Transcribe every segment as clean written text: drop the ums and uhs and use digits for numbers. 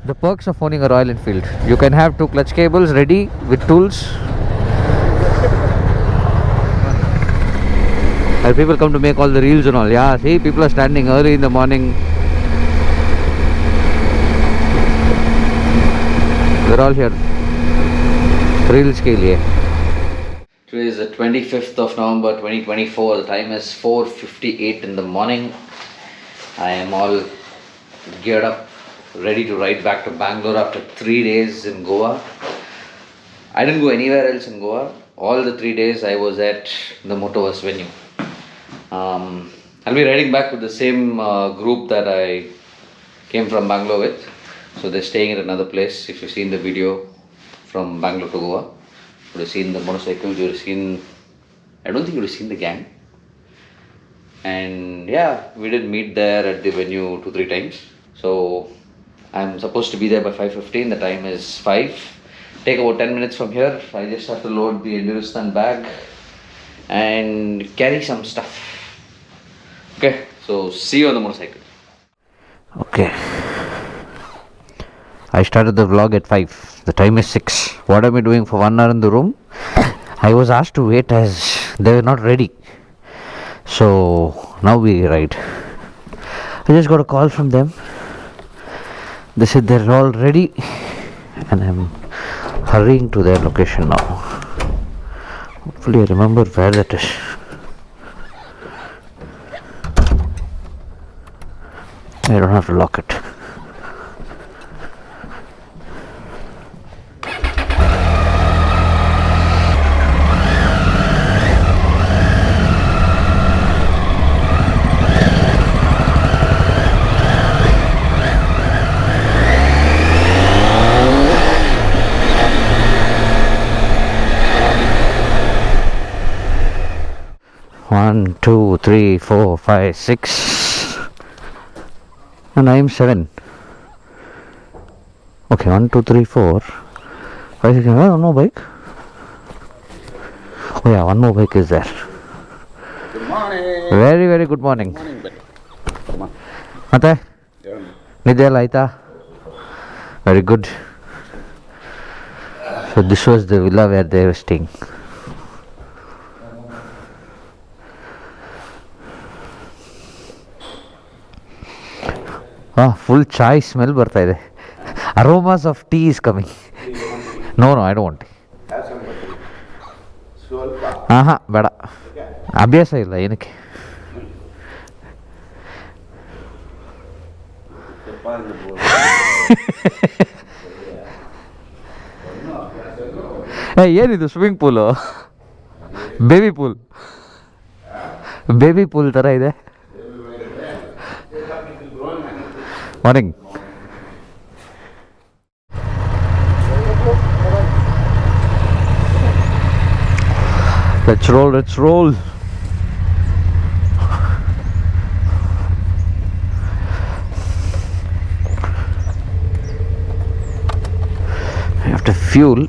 The perks of owning a Royal Enfield. You can have 2 clutch cables ready with tools. And people come to make all the reels and all. Yeah, see, people are standing early in the morning. They're all here. Reels ke liye. Today is the 25th of November 2024. The time is 4:58 in the morning. I am all geared up, ready to ride back to Bangalore after 3 days in Goa. I didn't go anywhere else in Goa. All the 3 days I was at the MOTO venue. I'll be riding back with the same group that I came from Bangalore with. So they're staying at another place. If you've seen the video from Bangalore to Goa, you would have seen the motorcycles, you would have seen, I don't think you would have seen the gang. And yeah, we did meet there at the venue 2-3 times. So I'm supposed to be there by 5:15. The time is 5. Take about 10 minutes from here. I just have to load the Endurostan bag and carry some stuff. Okay, so see you on the motorcycle. Okay. I started the vlog at 5. The time is 6. What am I doing for 1 hour in the room? I was asked to wait as they were not ready. So now we ride. I just got a call from them. They said they're all ready and I'm hurrying to their location now. Hopefully I remember where that is. I don't have to lock it. One, two, three, 4, 5, 6, and I am 7. Okay, 1, 2, 3, 4, 5, 6. Oh, no bike. Oh yeah, one more bike is there. Good morning. Very, very good morning. Good morning, come on. Mate, nidya laita. Very good. So this was the villa where they were staying. Full chai smell ಬರ್ತಾ ಇದೆ. Aromas of tea is coming. No, I don't want. Have some coffee. ಸ್ವಲ್ಪ. ಬೇಡ. ಅಭ್ಯಾಸ ಇಲ್ಲ ಏನಕ್ಕೆ. ಏನಿದು swimming pool? Baby pool ಥರ ಇದೆ. Morning. Let's roll. I have to fuel.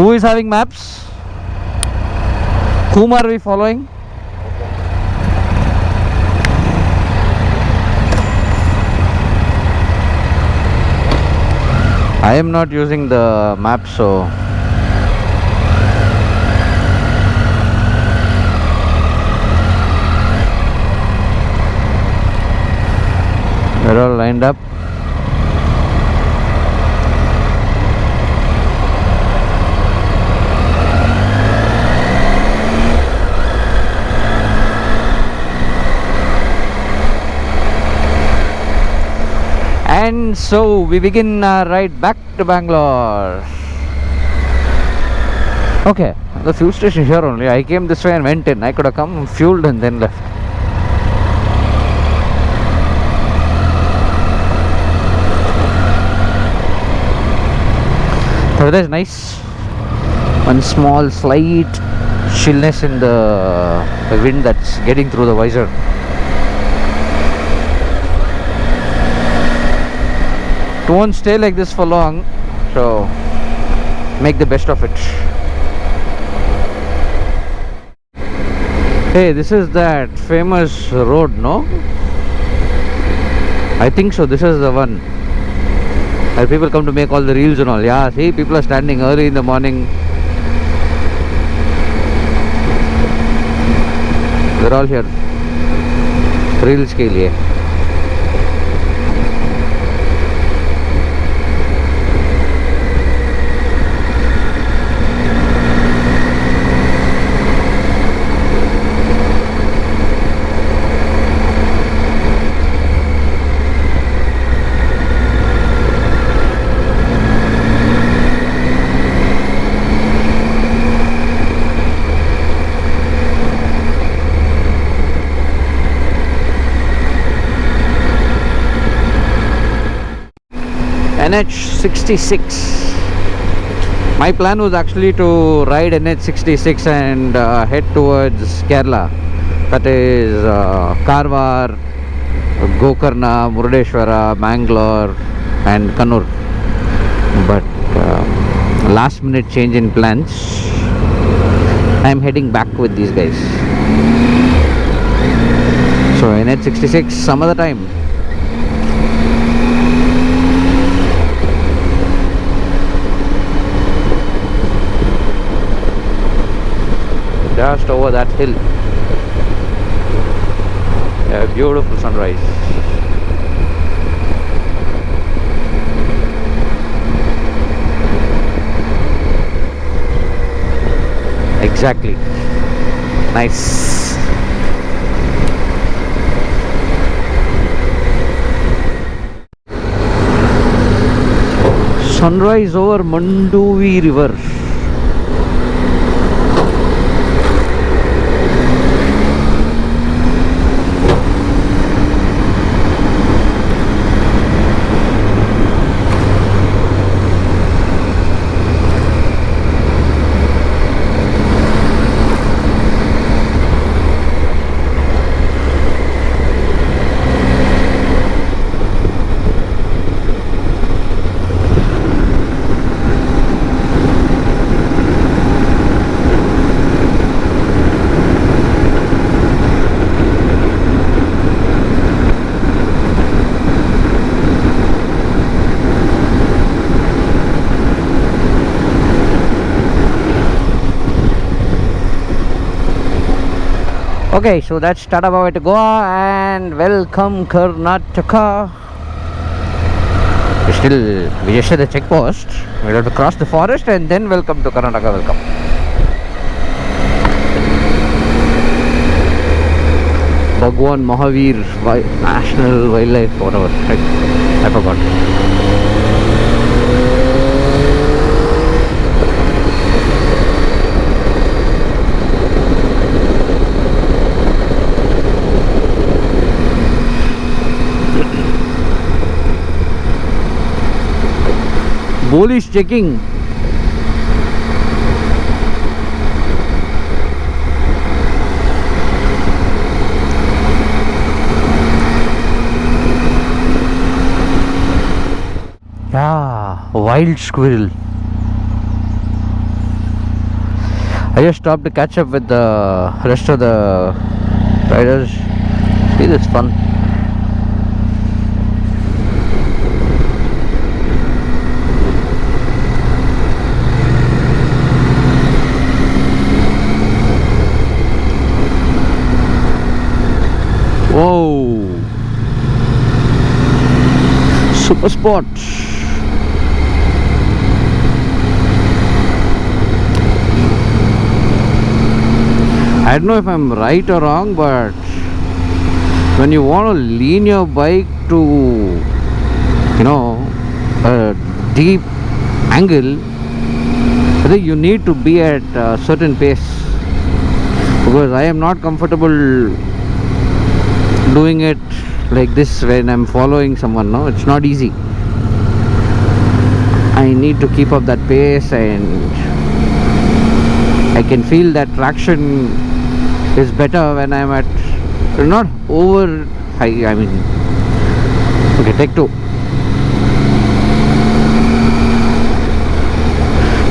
Who is having maps? Whom are we following? I am not using the map, so we're all lined up. And so we begin our ride back to Bangalore. Okay, the fuel station here only. I came this way and went in. I could have come, fueled, and then left. The weather is nice. One small slight chillness in the wind that's getting through the visor. It won't stay like this for long, so make the best of it. Hey, this is that famous road, no? I think so. This is the one where people come to make all the reels and all. Yeah, see, people are standing early in the morning. They're all here. Reels के लिए. NH66. My plan was actually to ride NH66 and head towards Kerala. That is Karwar, Gokarna, Murdeshwara, Bangalore and Kannur. But last minute change in plans. I am heading back with these guys. So NH66 some other time. Just over that hill. A beautiful sunrise. Exactly. Nice. Sunrise over Mandovi River. Okay, so that's Tata Bye to Goa and welcome Karnataka. We just at the check post. We'll have to cross the forest and then welcome to Karnataka. Welcome. Bhagwan Mahavir National Wildlife, whatever. I forgot. Police checking. Yeah, wild squirrel. I just stopped to catch up with the rest of the riders. See, this fun. Whoa! Super spot. I don't know if I'm right or wrong, but when you want to lean your bike to deep angle, I think you need to be at a certain pace, because I am not comfortable doing it like this when I'm following someone. No, it's not easy. I need to keep up that pace, and I can feel that traction is better when I'm at not over high. I mean, okay, take two.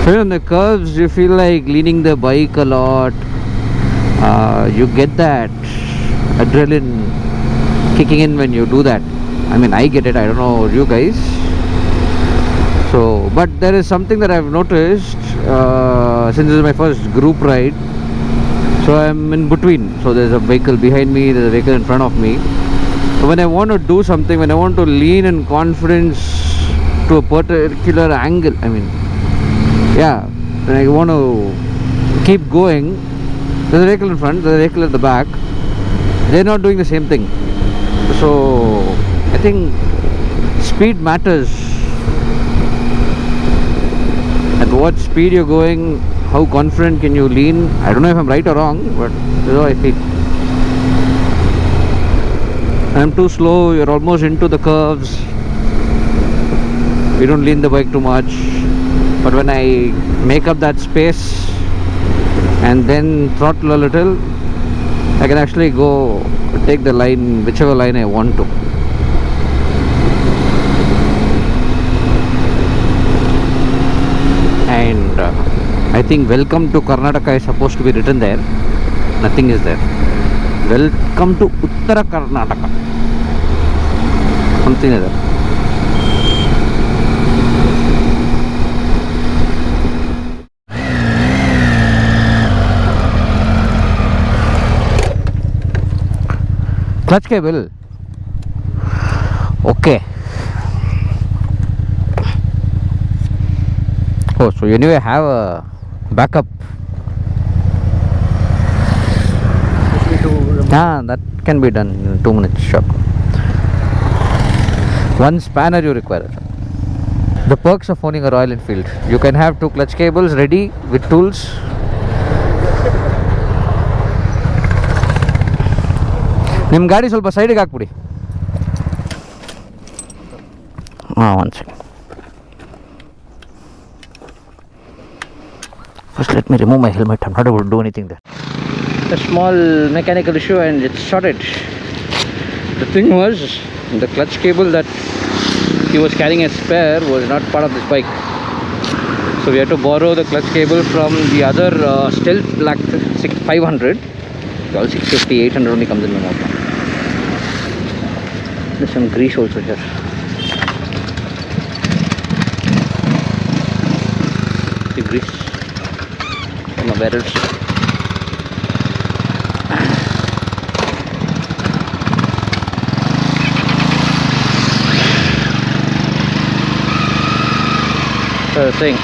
So on the curves, you feel like leaning the bike a lot. You get that adrenaline kicking in when you do that. I mean, I get it. I don't know you guys. So, but there is something that I've noticed since this is my first group ride. So I'm in between. So there's a vehicle behind me, there's a vehicle in front of me. So when I want to do something, when I want to lean in confidence to a particular angle, I mean, yeah, when I want to keep going, there's a vehicle in front, there's a vehicle at the back. They're not doing the same thing. So I think speed matters. At what speed you're going, how confident can you lean. I don't know if I'm right or wrong, but this is how I feel. I'm too slow, you're almost into the curves, you don't lean the bike too much. But when I make up that space and then throttle a little, I can actually go take the line, whichever line I want to. And I think welcome to Karnataka is supposed to be written there. Nothing is there. Welcome to Uttara Karnataka. Something like that. Clutch cable. Okay. Oh, so anyway, I have a backup. That can be done in 2 minutes. Sure. One spanner you require. The perks of owning a Royal Enfield: you can have 2 clutch cables ready with tools. ನಿಮ್ಮ ಗಾಡಿ ಸ್ವಲ್ಪ ಸೈಡಿಗೆ ಹಾಕ್ಬಿಡಿ. One second. First let me remove my helmet. I'm not able to do anything there. A small mechanical issue and it's sorted. The thing was, the clutch cable that he was carrying as spare was not part of this bike. So we had to borrow the clutch cable from the other Stealth Black 500. All 650, 800 only comes in my motor. There's some grease also here. The grease on the barrels. So I was saying,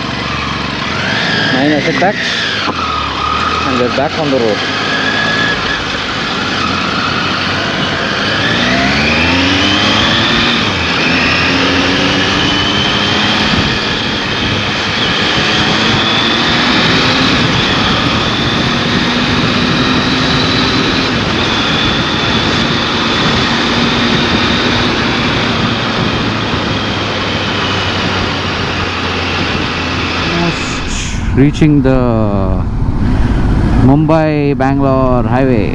9 asset backs and we're back on the road. Reaching the Mumbai-Bangalore highway.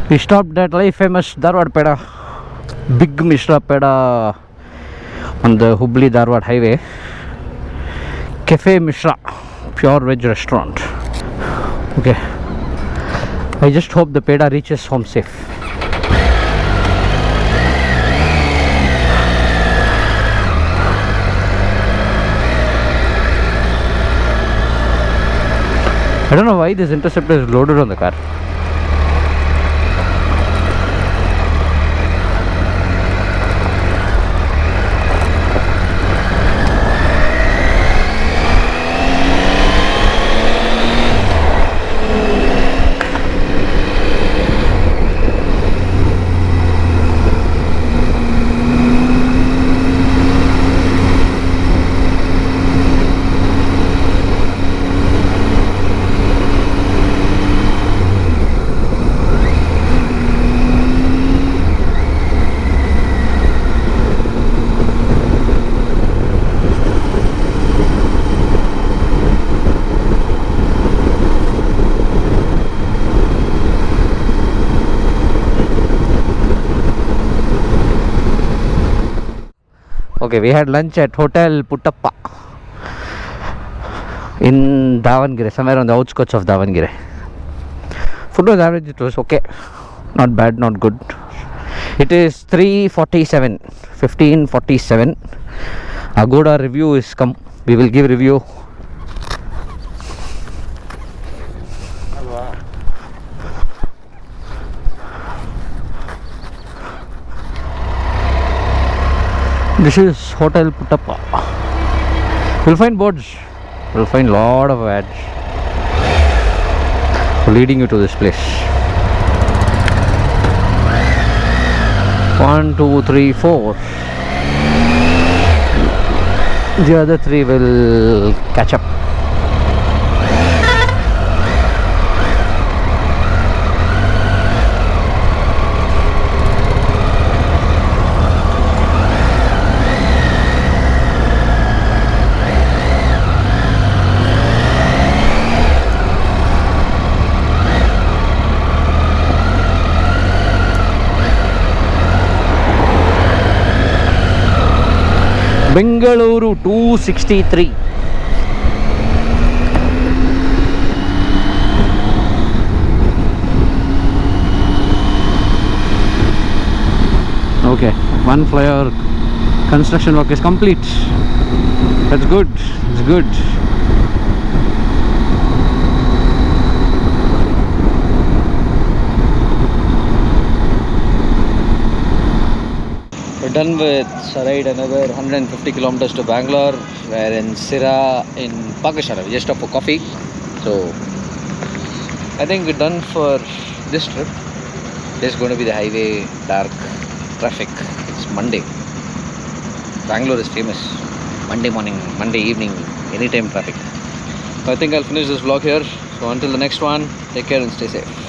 We stopped at life famous Dharwad Peda, big Mishra Peda on the Hubli-Dharwad highway. Cafe Mishra, pure veg restaurant. Okay, I just hope the Peda reaches home safe. I don't know why this Interceptor is loaded on the car. Okay, we had lunch at Hotel Puttappa in Davangere, somewhere on the outskirts of Davangere. Food was average, it was okay. Not bad, not good. It is 3:47, 15:47. Agoda review is come. We will give review. This is Hotel Puttappa. We'll find boards. We'll find lot of ads leading you to this place. 1, 2, 3, 4. The other 3 will catch up. Bangalore 263. Okay, one flyover construction work is complete. That's good. It's good. We're done with a ride another 150 kilometers to Bangalore. We're in Sira in Pakistan. We just stopped for coffee. So I think we're done for this trip. This is going to be the highway, dark traffic. It's Monday. Bangalore is famous. Monday morning, Monday evening, anytime traffic. So I think I'll finish this vlog here. So until the next one, take care and stay safe.